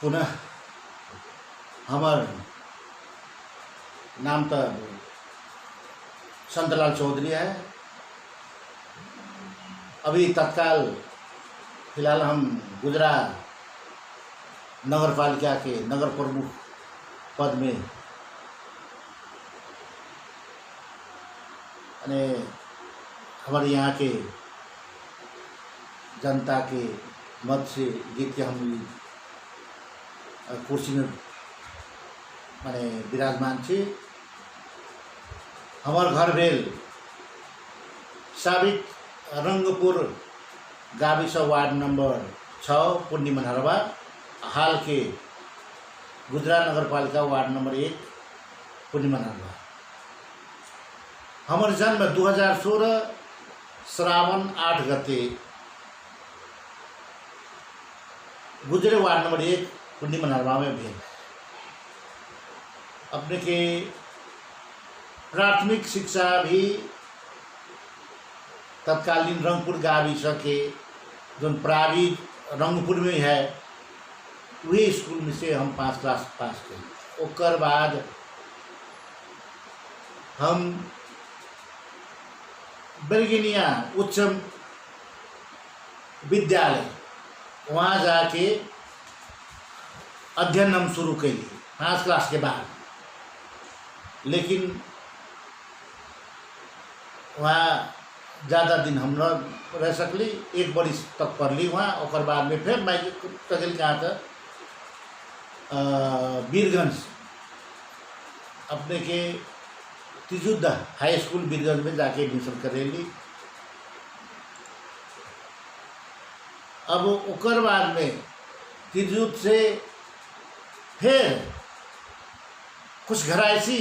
पुनः हमार नाम तो संतलाल चौधरी है। अभी तत्काल फिलहाल हम गुजरात नगर पालिका के नगर प्रमुख पद में हमारे यहाँ के जनता के मत से जीत के हम कुर्सी में माने विराजमान छे। हमार घर भेल साबिक रंगपुर गाविस वार्ड नंबर 6 पुण्य मनहरवा, हाल के गुजरात नगर पालिका वार्ड नंबर 1 पुण्य मनहरवा। हमार जन्म 2016 श्रावण 8 गते गुजरे वार्ड नंबर 1 पुण्य मनहरवा में भेल। अपने के प्राथमिक शिक्षा भी तत्कालीन रंगपुर गाविस के जो प्राइवेट रंगपुर में है वही स्कूल में से हम 5 क्लास पास किए। ओकर बाद हम बेलगिनिया उच्च विद्यालय वहाँ जाके अध्ययन हम शुरू कैली 5 क्लास के बाद, लेकिन वहाँ ज़्यादा दिन हम न रह सकली। 1 बरिस तक पढ़ली वहाँ। और बाद में फिर मैं तक कहाँ था वीरगंज अपने के तिजुद्दा हाई स्कूल वीरगंज में जाके एडमिशन करेली। अब ओकर बाद में तिजुद से फिर कुछ घरायसी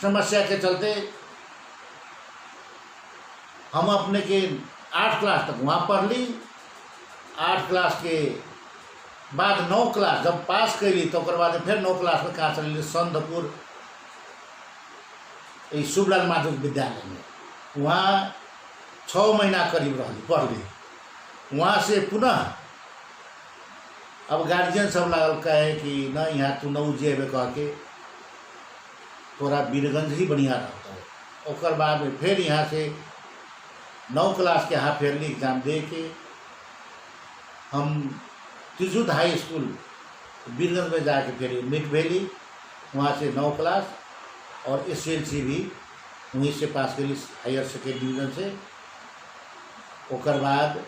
समस्या के चलते हम अपने के 8 क्लास तक वहाँ पढ़ ली। 8 क्लास के बाद 9 क्लास जब पास कैली तो बाद फिर 9 क्लास में कहाँ चली संधपुर शुभलाल माधव विद्यालय में। वहाँ 6 महीना करीब रही पढ़ली। वहाँ से पुनः अब गार्जियन सब लागल कहे कि न यहाँ तू न उजेबे कह के तोरा वीरगंज ही बढ़िया रहता है। और बाद में फिर यहाँ से 9 क्लास के हाफ ईयरली एग्जाम दे के हम तिजुद हाई स्कूल वीरगंज में जाके फिर एडमिट भेली। वहाँ से 9 क्लास और SLC भी वहीं से पास करी हायर सेकेंडरी डिवीजन से। ओकर बाद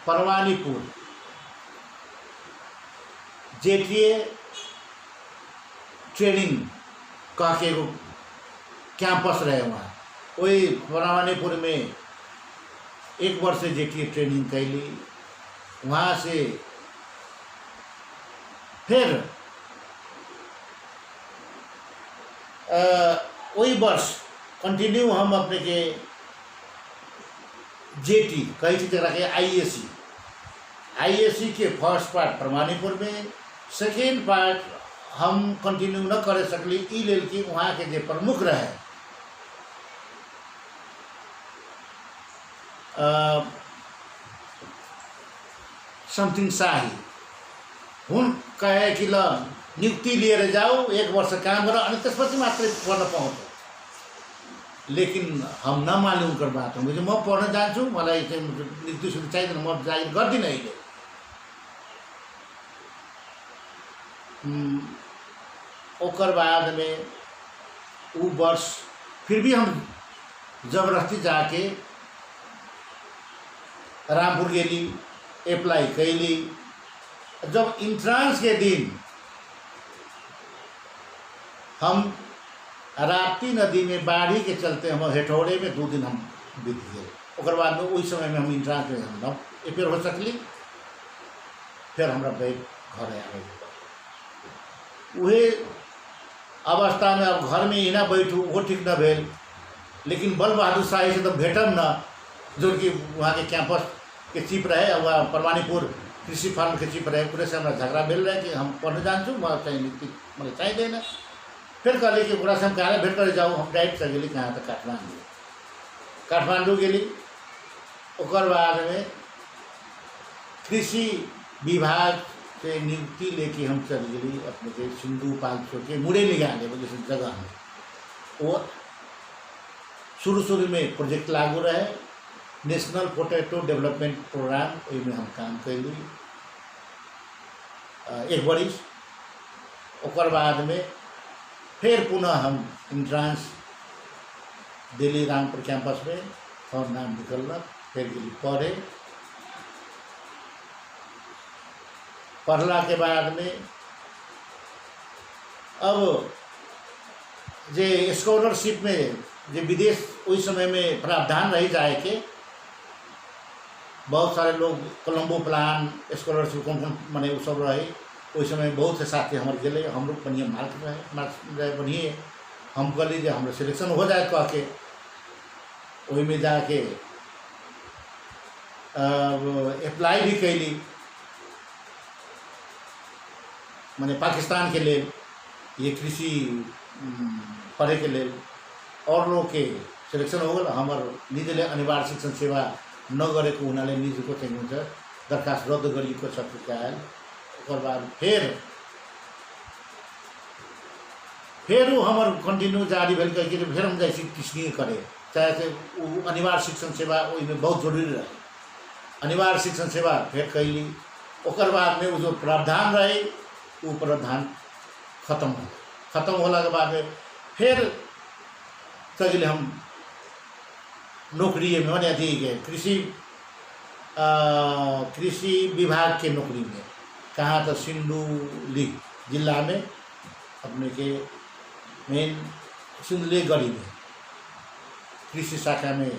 परवानीपुर जेटीए ट्रेनिंग कह के एगो कैंपस रहे वहाँ, वही परवानीपुर में 1 वर्ष से जेटीए ट्रेनिंग कैली। वहाँ से फिर वही वर्ष कंटिन्यू हम अपने के जेटी कही थी जरा के आईएससी के फर्स्ट पार्ट परवानीपुर में, सेकेंड पार्ट हम कंटिन्यू न कर सकली। ई लेल कि वहाँ के जे प्रमुख रहे समथिंग शाही हुन कहे कि ल नियुक्ति लिएर जाओ 1 वर्ष काम करो अनि त्यसपछि मात्रै पढ्न पाउँछ। लेकिन हम न माने उनकर बात। हम म पढ़ने जान्छु, मलाई नियुक्ति सुरु चाहिँदैन, म जागिर गर्दिनँ अहिले। ओकर बाद में वो वर्ष फिर भी हम जबरदस्ती जाके रामपुर गेली, अप्लाई कैली। जब इंट्रांस के दिन हम राप्ती नदी में बाढ़ी के चलते हम हेठौड़े में 2 दिन हम बीत गए। ओकर बाद में वही समय में हम इंट्रांस में हम न अपेयर हो सकली। फिर हमारा बैग घर आ गए। वही अवस्था में अब घर में ही ना बैठू वो ठीक न भेल। लेकिन बल बहादुर शाही से तो भेटम न, जो कि वहाँ के कैंपस के चीफ रहे, वहाँ परवानीपुर कृषि फार्म के चीफ रहे। पूरे से हमारा झगड़ा भेल रहे कि हम पढ़ने जान्छु, मतलब चाहिए देना। फिर कहली कि ओकरा से हम कहाँ भेट कर जाऊँ। हम डायरेक्ट से गेली कहाँ तक काठमांडू गेली। ओकर बाद में कृषि विभाग से नियुक्ति लेके हम चल गई अपने के सिंधु 500 के मुड़े ले गए जैसे जगह में वो शुरू में प्रोजेक्ट लागू रहे नेशनल पोटैटो डेवलपमेंट प्रोग्राम में हम काम कैली एक बरिस ओकर बाद में फिर पुनः हम इंट्रांस दिल्ली रामपुर कैंपस में और नाम निकलक फिर गेली पढ़ला के बाद में अब जे स्कॉलरशिप में जे विदेश उस समय में प्रावधान रही जाए के बहुत सारे लोग कोलंबो प्लान स्कॉलरशिप कौन माने वो सब रहे उस समय बहुत से साथी हमारे गए हम लोग बढ़िया मार्क रहे बढ़िए हम कहली जो हमारे सिलेक्शन हो जाए कह के वही में जाके अप्लाई भी कैली माने पाकिस्तान के लिए ये कृषि पढ़े के लिए और लोग के सिलेक्शन हो गए हमार निज ले अनिवार्य शिक्षण सेवा न करे को उन्होंने निज को चाहिए दरखास्त रद्द करी को सकता है और बाद फिर वो हमार कंटिन्यू जारी भेल करके फिर हम जैसे कृषि करे चाहे से वो अनिवार्य शिक्षण सेवा में बहुत जरूरी रहे अनिवार्य शिक्षण सेवा फिर कैली ओकर बाद में वो जो प्रावधान रहे वो प्रावधान खत्म होला के बाद में फिर चलिए हम नौकरी में मैंने अथी के कृषि विभाग के नौकरी में कहाँ तो सिंधुली जिला में अपने के मेन सिंधुली गढ़ी में कृषि शाखा में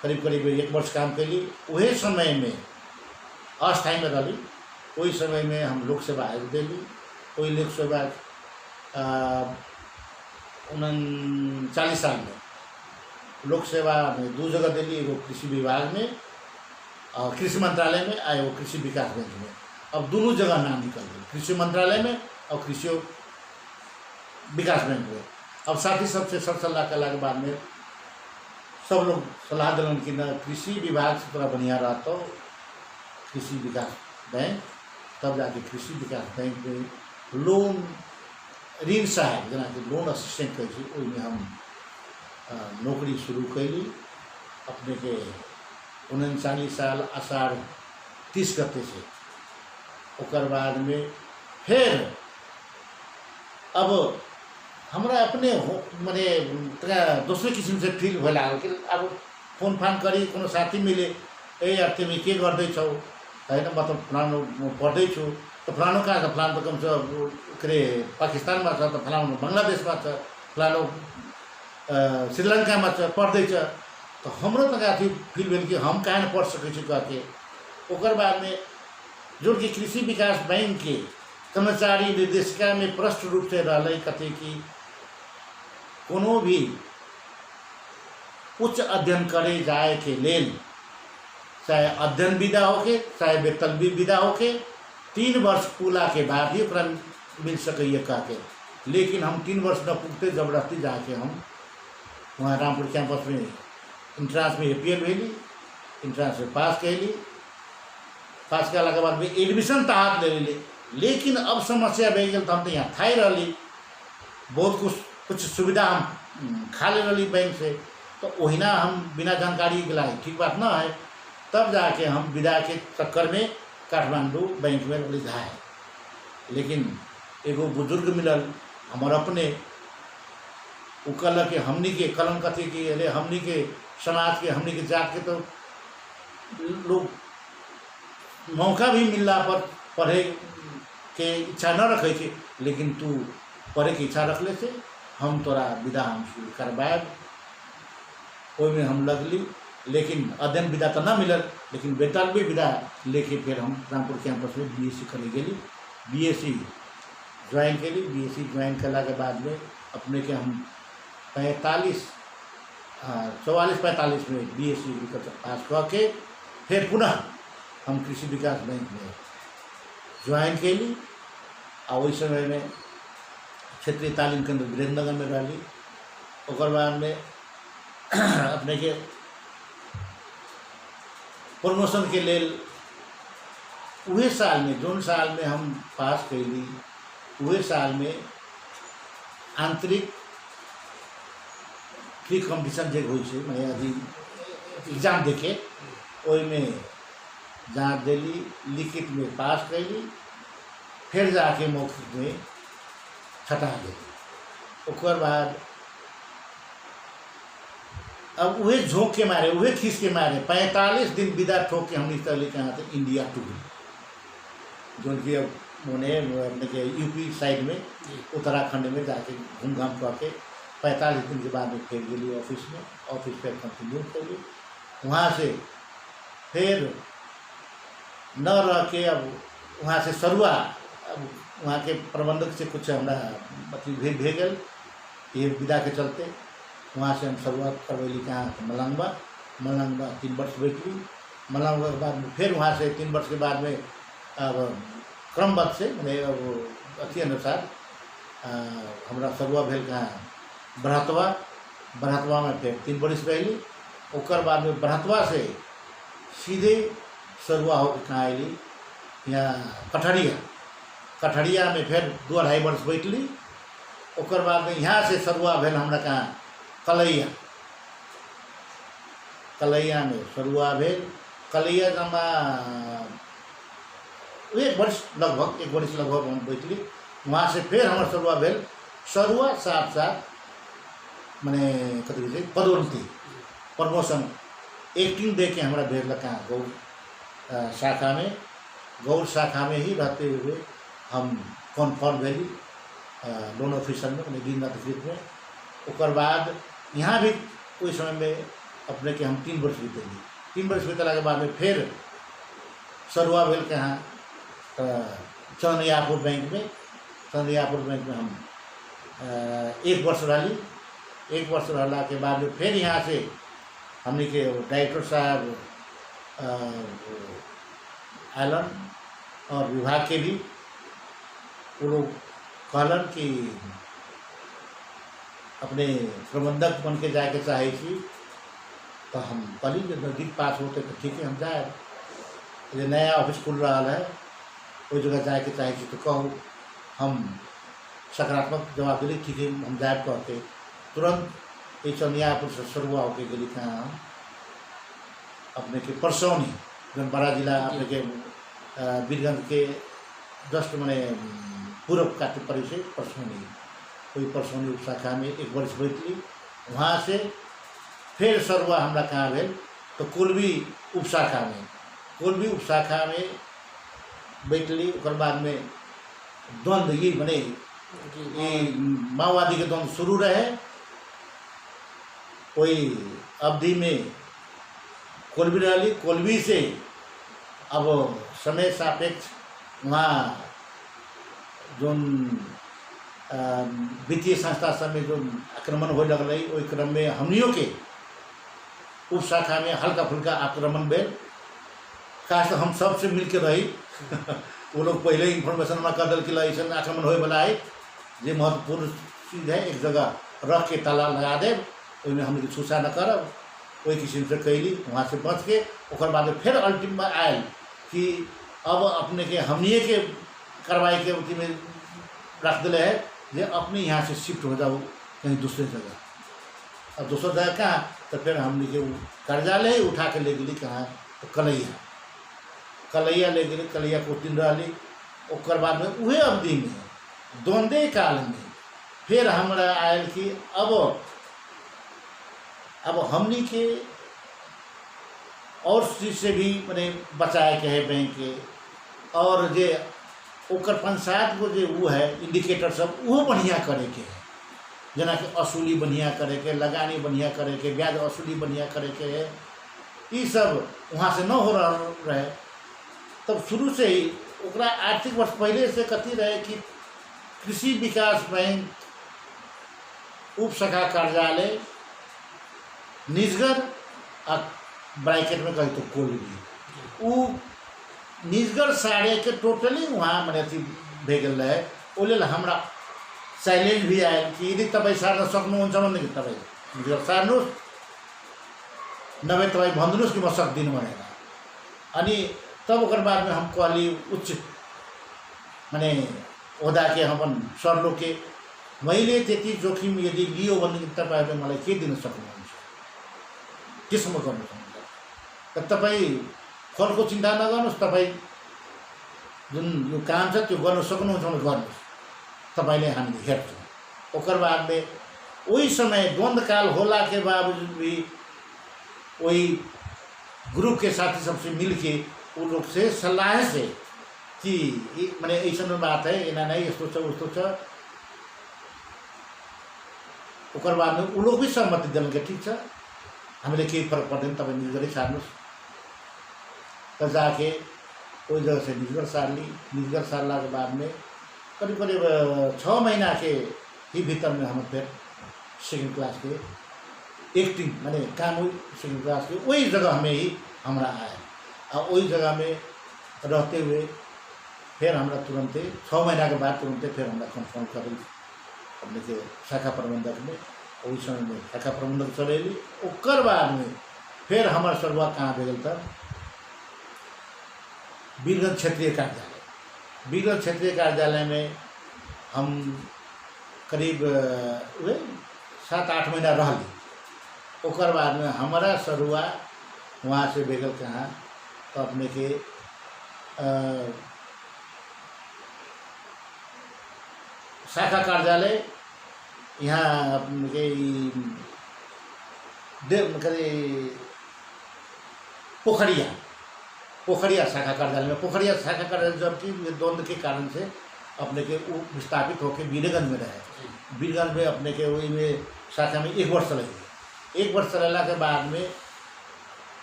करीब 1 वर्ष काम कैली वही समय में अस्थायी में रही वही समय में हम लोक सेवा आयोग दिली वही लोक सेवा 39 साल में लोक सेवा में 2 जगह दिली एगो कृषि विभाग में और कृषि मंत्रालय में आए वो कृषि विकास बैंक में अब दोनों जगह नाम निकल गए कृषि मंत्रालय में और कृषि विकास बैंक में अब साथ ही सबसे सलाह के बाद में सब लोग सलाह दिलन कि न कृषि विभाग से थोड़ा बढ़िया रहा तो कृषि विकास बैंक तब जाके कृषि विकास बैंक में लोन ऋण सहायक जना कि लोन असिस्टेंट कही में हम नौकरी शुरू कैली अपने के 39 साल आषाढ़ 30 गते से ओकर बाद में फिर अब हमरा अपने माने दूसरे किस्म से फील होला कि अब फोन फान करी कोनो साथी मिले ए यार तिमी के गर्दै छौ हैन म त फलानु पढ्दै छु त फलानु कहाँ छ फलानु त कम छ के पाकिस्तानमा छ त फलानु बङ्गलादेशमा छ फलानु श्रीलङ्कामा छ पढ्दै छ त हाम्रो त काफी फिल भेल कि हम कहाँ न पढ़ सकै छु कह के ओकर बाद में जो कि कृषि विकास बैंक के कर्मचारी निर्देशिका में प्रष्ट रूप से रहा कथे कि कोनो भी उच्च अध्ययन करे जाए के लेल चाहे अध्ययन विदा होके चाहे वेतनवी विदा होके 3 वर्ष पूरा के बाद ही ओकरा मिल सके कह के लेकिन हम 3 वर्ष न पुगते जबरदस्ती जाके हम वहाँ रामपुर कैंपस में इंट्रांस में APL भेली इंट्रांस में पास कैली पास कला के बाद में एडमिशन तो हाथ ले ली लेकिन अब समस्या भे गई तो हम तो यहाँ थाई रही बहुत कुछ सुविधा हम खा ले रही बैंक से तो ओहिना हम बिना जानकारी के लाए ठीक बात ना है तब जाके हम विदा के चक्कर में काठमांडू बैंक में रिझाए लेकिन एगो बुजुर्ग मिलल हमारे अपने वो कहल कि हमनी के कलम कथी की अरे हमनी के समाज के हमनी के जात के तो लोग मौका भी मिलला पर पढ़े के इच्छा न रखे थे लेकिन तू पढ़े के इच्छा रखले से हम तोरा विदा हम शुरू करवाए ओई में हम लगली लेकिन अध्ययन विदा तो ना मिलल लेकिन वेतन भी विदा लेके फिर हम रामपुर कैंपस में BSc करे गेली BSc ज्वाइन करी BSc ज्वाइन कला के बाद में अपने के हम 44-45 में BSc पास करके फिर पुनः हम कृषि विकास बैंक में ज्वाइन कैली और वही समय में क्षेत्रीय तालीम केंद्र वीरेंद्रनगर में रही ओकर बाद में अपने के प्रमोशन के लेल उहे साल में जोन साल में हम पास कैली उहे साल में आंतरिक प्री कम्पिटिशन जे होइ छै माने अथी एग्जाम देखे ओहि में जाँच दिली लिखित में पास कैली फिर जाके मौखिक में छटा दिली ओकर बाद अब वही झोंक के मारे वही खींच के मारे 45 दिन विदा ठोक के हम निकल कहाँ थे इंडिया टूर जो कि अब मैंने अपने के यूपी साइड में उत्तराखंड में जाके घूम घाम करके 45 दिन के बाद में फिर गई ऑफिस पे कंटिन्यू कर वहाँ से फिर न रह के अब वहाँ से सरुआ अब वहाँ के प्रबंधक से कुछ हमारा मतलब भेगल ये विदा के चलते वहाँ से हम शुरुआत करवैली कहाँ मलंगवा 3 वर्ष बैठली मलंगवा के बाद में फिर वहाँ से 3 वर्ष के बाद में अब क्रमबद्ध से मैंने अब अथी अनुसार हमारा शुरुआ भेल कहाँ बरहतवा में फिर 3 वर्ष रही ओकर बाद में बरहतवा से सीधे शुरुआ होकर कहाँ अली यहाँ कठरिया में फिर 2-2.5 वर्ष बैठली ओकर बाद में यहाँ से शुरुआ भेल हमरा कहाँ कलैया में शुरुआ भेल कलैया जमा 1 वर्ष लगभग हम बैठली वहाँ से फिर हमारे शुरुआ भेल शुरुआ साथ मैंने कथी कहै छै पदोन्नति प्रमोशन एक्टिंग दे के हमारा भेल कहाँ गौर शाखा में ही रहते हुए हम कन्फर्म भेली लोन ऑफिसर में मैंने गिन अधिकृत में ओकर बाद यहाँ भी कोई समय में अपने के हम 3 वर्ष बीतेली 3 वर्ष बीतला के बाद में फिर शुरुआ भेल के यहाँ चंद्रयापुर बैंक में हम 1 वर्ष रही 1 वर्ष रहला के बाद में फिर यहाँ से हमने के डायरेक्टर साहब आलन और विभाग के भी वो लोग कहलन कि अपने प्रबंधक बन के जाके चाहे छी तो हम कहली जब नजदीक पास होते तो ठीक है हम जाए ये नया ऑफिस खुल रहा है कोई जगह जाके चाहे छी तो कहो हम सकारात्मक जवाब दिली ठीक है हम जाए कहते तुरंत ये चंदियापुर से शुरुआ होके गली कहाँ अपने के परसौनी जन बड़ा जिला अपने के वीरगंज के जस्ट मैंने पूर्व काटे पड़ी से परसौनी कोई परसौनी उप शाखा में 1 वर्ष बैठली वहाँ से फिर शुरुआ हमरा कहाँ भेल तो कुलवी उप शाखा में बैठली ओकर बाद में द्वंद्व ये बने ये माओवादी के द्वंद्व शुरू रहे कोई अवधि में कोलवी रही कोलवी से अब समय सापेक्ष वहाँ जो वित्तीय संस्था सब में जो आक्रमण हो लगल वही क्रम में हमनियों के उप शाखा में हल्का फुल्का आक्रमण भेल खास तो हम सबसे मिल के रही वो लोग पहले इन्फॉर्मेशन में कर दल कि ऐसा आक्रमण होए वाला है जे महत्वपूर्ण चीज़ है एक जगह रख के ताला लगा दे उसमें हम छूछा न करब वही किस्म से कैली वहाँ से बच के ओकर बाद फिर अंतिम में आयल कि अब अपने के हमनिए के कार्रवाई के अथी में रख दिले है जे अपने यहाँ से शिफ्ट हो जाओ कहीं दूसरे जगह अब दूसरी जगह कहाँ तो फिर हमने के कार्यालय उठा के ले गई कहाँ तो कलैया ले गई कलैया को 3 रही ओकर बाद में वही अवधि में द्वंद्वे काल में फिर हमरा आयल कि अब हमनी के और चीज से भी मैंने बचाए के है बैंक के और जे ओकर 5-7 गो जे वो है इंडिकेटर सब वो बढ़िया करे के है जना कि असूली बढ़िया करे के लगानी बढ़िया करे के ब्याज असूली बढ़िया करे के है ये सब वहाँ से न हो रहे तब शुरू से ही ओकरा आर्थिक वर्ष पहले से कथी रहे कि कृषि विकास बैंक उप शाखा कार्यालय निजगढ़ आ ब्रैकेट में कही तो कोलवी वो निजगढ़ साढ़े के टोटली वहाँ मैंने अथी भेगल रहे ओ लेल हमरा चैलेंज भी आयल कि यदि तपाईँ सार्न सक्नुहुन्छ भनेदेखि तपाईँ निजगढ़ सार्नुहोस् नभए तपाईँ भनिदिनुहोस् कि म सक्दिनँ भनेर अनि तब ओकर बाद में हम कहली उच्च माने ओहदा के अपन सर लोग के मैले त्यति जोखिम यदि लियो भने तपाईँहरूले मलाई के दिन सक्नुहुन्छ, केसम्म गर्नु सक्नुहुन्छ। त तपाईँ फलको चिन्ता नगर्नुहोस्, तपाईँ जुन यो काम छ त्यो गर्न सक्नुहुन्छ भने गर्नुहोस्, तपाईँले हामीले हेर्छौँ। ओकर बाद में वही समय द्वंद्वकाल होला के बावजूद भी वही ग्रुप के साथी सबसे मिल के उन लोग से सलाह से कि मैंने ऐसा बात है एना नहीं यस्तो छ उस्तो छ, ओकर बाद में उ लोग भी सहमति दिलन के ठीक छ हामीले केही फरक पर्दैन, तपाईँ निजगढै सार्नुहोस्। त जाके वही जगह से निजगढ़ सार ली। निजगढ़ सारला के बाद में करीब करीब 6 महीना के ही भीतर में हम फिर सेकेंड क्लास के एक्टिंग माने काम हुई सेकेंड क्लास के वही जगह में ही हमारा आया। और वही जगह में रहते हुए फिर हमारा तुरंते 6 महीना के बाद तुरंते फिर हमारा कंफर्म कर अपने के शाखा प्रबंधक में, वही समय में शाखा प्रबंधक चलेली। ओकर बाद में फिर हमारा शुरुआत कहाँ भेल तब वीरगंज क्षेत्रीय कार्यालय। वीरगंज क्षेत्रीय कार्यालय में हम करीब 7-8 महीना रहली। ओकर बाद में हमारा शुरुआत वहाँ से बेगल कहाँ तो अपने के शाखा कार्यालय यहाँ अपने के पोखरिया शाखा कार्यालय में, पोखरिया शाखा कार्यालय जबकि द्वंद्व के कारण से अपने के वो विस्थापित होकर वीरगंज में रहे। वीरगंज में अपने के वही में शाखा में 1 वर्ष चलेगी। 1 वर्ष चलेला के बाद में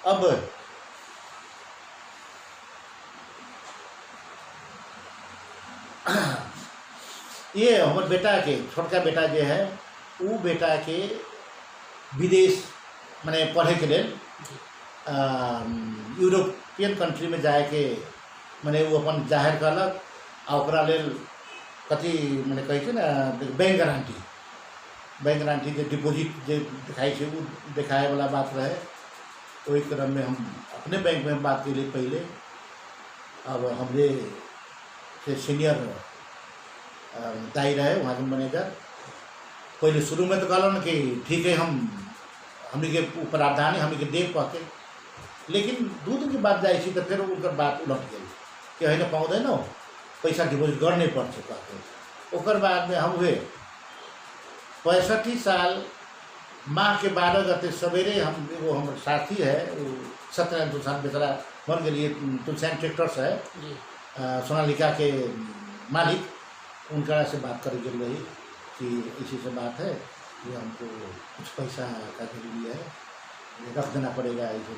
अब ये हमारे बेटा के छोटका बेटा जो है वो बेटा के विदेश माने पढ़े के लिए यूरोपियन कंट्री में जाए के माने वो अपन जाहिर करलक। आ ओकरा लेल कथी मैंने कही ना बैंक गारंटी के डिपोजिट जो दिखाई थे वो दिखाए वाला बात रहे। वही क्रम में हम अपने बैंक में बात के लिए पहले अब हमरे से सीनियर दाई रहे वहाँ के मैनेजर पहले शुरू में तो कहलन कि ठीक है हमने के ऊपर प्रावधान है हमने के देव कह के, लेकिन 2 दिन के बाद जाए तो फिर उनकर बात उलट गई कि है पाउँदैन पैसा डिपोजिट करने पर्छ कहते। ओकर बाद में हम हुए 65 साल माह के 12 गते सवेरे हम वो हमारे साथी है सत्यनारायण तुलसान बेचारा मर गए, तुलसान ट्रैक्टर्स है सोनालिका के मालिक, उनका से बात कर रही कि इसी से बात है कि हमको कुछ पैसा का जरूरी है, रख देना पड़ेगा इसे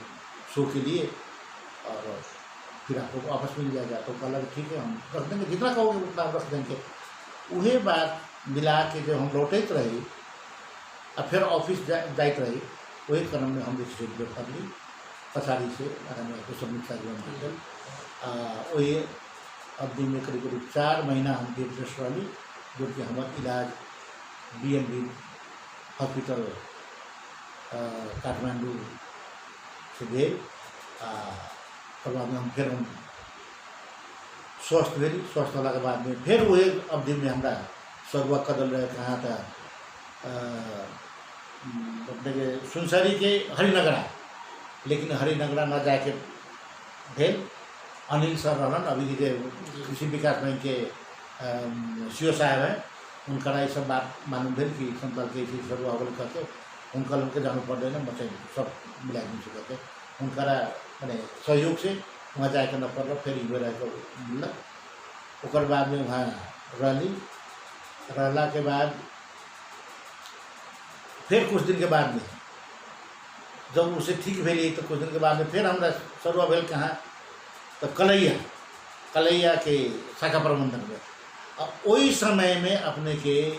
शो के लिए और फिर आपको वापस मिल जाएगा। तो कहला ठीक है हम रख देंगे, जितना कहोगे उतना रख देंगे। वही बात मिला के जो हम लौटते रही और फिर ऑफिस जाते रही, वही क्रम में हम रिसीव कर ली पछाड़ी से समीक्षा वही अवधि में करीब 4 महीना हम बेड रेस्ट रही, जो कि हमारे इलाज BMB हॉस्पिटल काठमांडू से भेल। बाद में हम फिर हम स्वस्थ भेली। स्वस्थ होला के बाद में फिर वही अवधि में हमारा शुरुआत कदल रहे कहाँ था अपने के सुनसरी के हरिनगरा, लेकिन हरिनगरा न जाके भेल। अनिल सर रहन अभी के कृषि विकास बैंक के CO साहब हैं, उनका ये सब बात मालूम भेल कि संपर्क के चीज शुरू अवल करके उनका लोग के जाना पड़ रहे बच्चे सब मिला मिल करके उनका मैंने सहयोग से वहाँ जाके न पड़ फिर बेरा को मिलक। ओकर बाद में वहाँ रहला के बाद फिर कुछ दिन के बाद में जब उसे ठीक भेली तो कुछ दिन के बाद में फिर हमारा शुरू भेल कहाँ तो कलैया के शाखा प्रबंधन में। अब वही समय में अपने के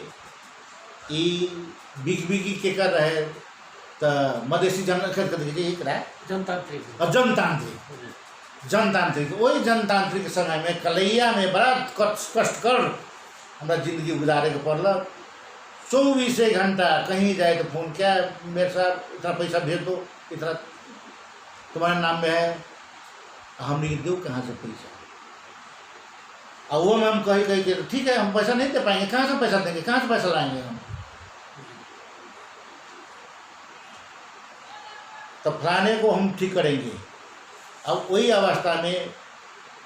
बिगी के कर रहे तो मधेसी जनतांत्रिक वही जनतांत्रिक समय में कलैया में बड़ा कष्टकर हमारा जिंदगी गुजारे के पड़ल। 24 घंटा कहीं जाए तो फोन क्या मेरे साथ इतना पैसा भेज दो, इतना तुम्हारे नाम में है, हमने दो कहाँ से पैसा। और वो में हम कही कि ठीक है हम पैसा नहीं दे पाएंगे, कहाँ से पैसा देंगे, कहाँ से पैसा लाएंगे हम। तो फलाने को हम ठीक करेंगे। अब वही अवस्था में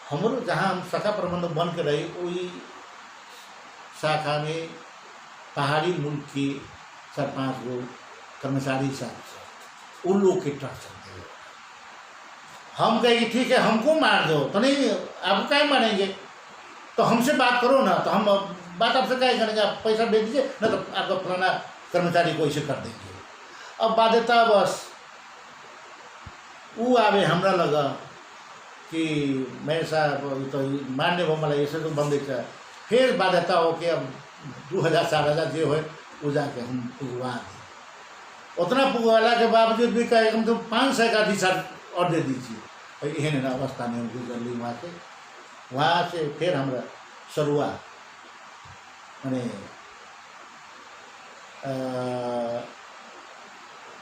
हमारो जहाँ हम शाखा प्रबंधक बन के रही, वही शाखा में पहाड़ी मुल्क के 4-5 लोग कर्मचारी साथ उन लोग के ट्रस्ट थे। हम कहेंगे ठीक है हमको मार दो, तो नहीं आपको क्या मारेंगे, तो हमसे बात करो ना, तो हम बात आपसे क्या करेंगे, आप पैसा दे दीजिए ना, तो आपका फलाना कर्मचारी को ऐसे कर देंगे। अब बाध्यता बस वो आवे हमरा लगा कि मैं साहब तो मारने वो मलाई ऐसे तो बंदे का फिर बाध्यता हो कि अब 2000-4000 जो है वो जाके हम पुगवा दें। उतना पुगवाला के बावजूद भी कहे कम तो 500 का डिस्चार्ज और दे दीजिए। एहन अवस्था में हम गुजरली वहाँ से फिर हमारा सरुआ मैंने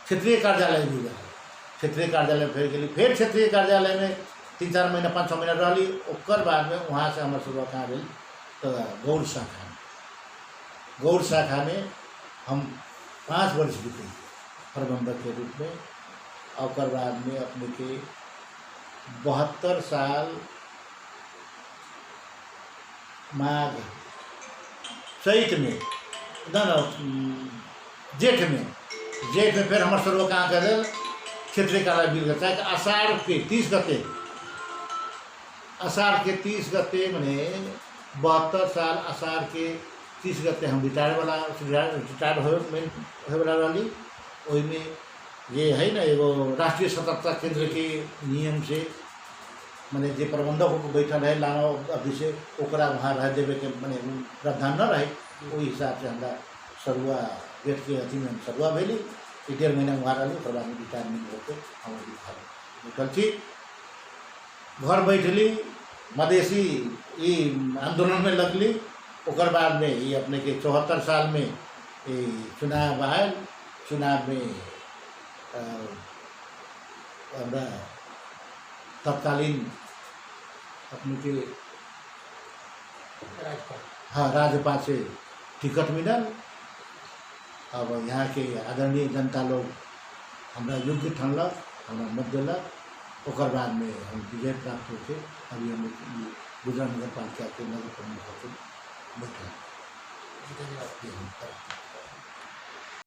क्षेत्रीय कार्यालय भी गया। क्षेत्रीय कार्यालय फिर क्षेत्रीय कार्यालय में 3-4 महीना 5-6 महीना रही। ओकर बाद में वहाँ से हमारे शुरुआत कहाँ गई तो गौड़ शाखा में हम 5 वर्ष बीते प्रबंधक के रूप में। और बाद में अपने के 72 साल माघ चैत में जेठ में फिर हमारे सर्व कहाँ कर क्षेत्रीय कार्यालय बिल करता है कि आषाढ़ के 30 गते मैंने 72 साल आषाढ़ के 30 गते हम रिटायर्ड हो वाला रही। वही में ये है ना एगो राष्ट्रीय सतर्कता केंद्र के नियम से मैंने जे प्रबंधक को बैठल है लाना अभी से ओकरा वहाँ रह देवे के मैंने प्रावधान न रहे। वही हिसाब से हमारा सरुआ गेट के अथी में हम सरुआ भेली 1.5 महीना वहाँ रही। ओकर बाद में रिटायरमेंट होकर हम बैठल थी घर बैठली मधेसी ये आंदोलन में लगली। ओकर बाद में ये अपने के 74 साल में ये चुनाव आयल। चुनाव में हमारा तत्कालीन अपने के राज्यपाल से टिकट मिलल। अब यहाँ के आदरणीय जनता लोग हमारा योग्य ठनलक, हमारा मत दिलक। ओकर बाद में हम विजय प्राप्त होके अभी हम गुजरात नगर पालिका के नगर प्रमुख होकर बैठे।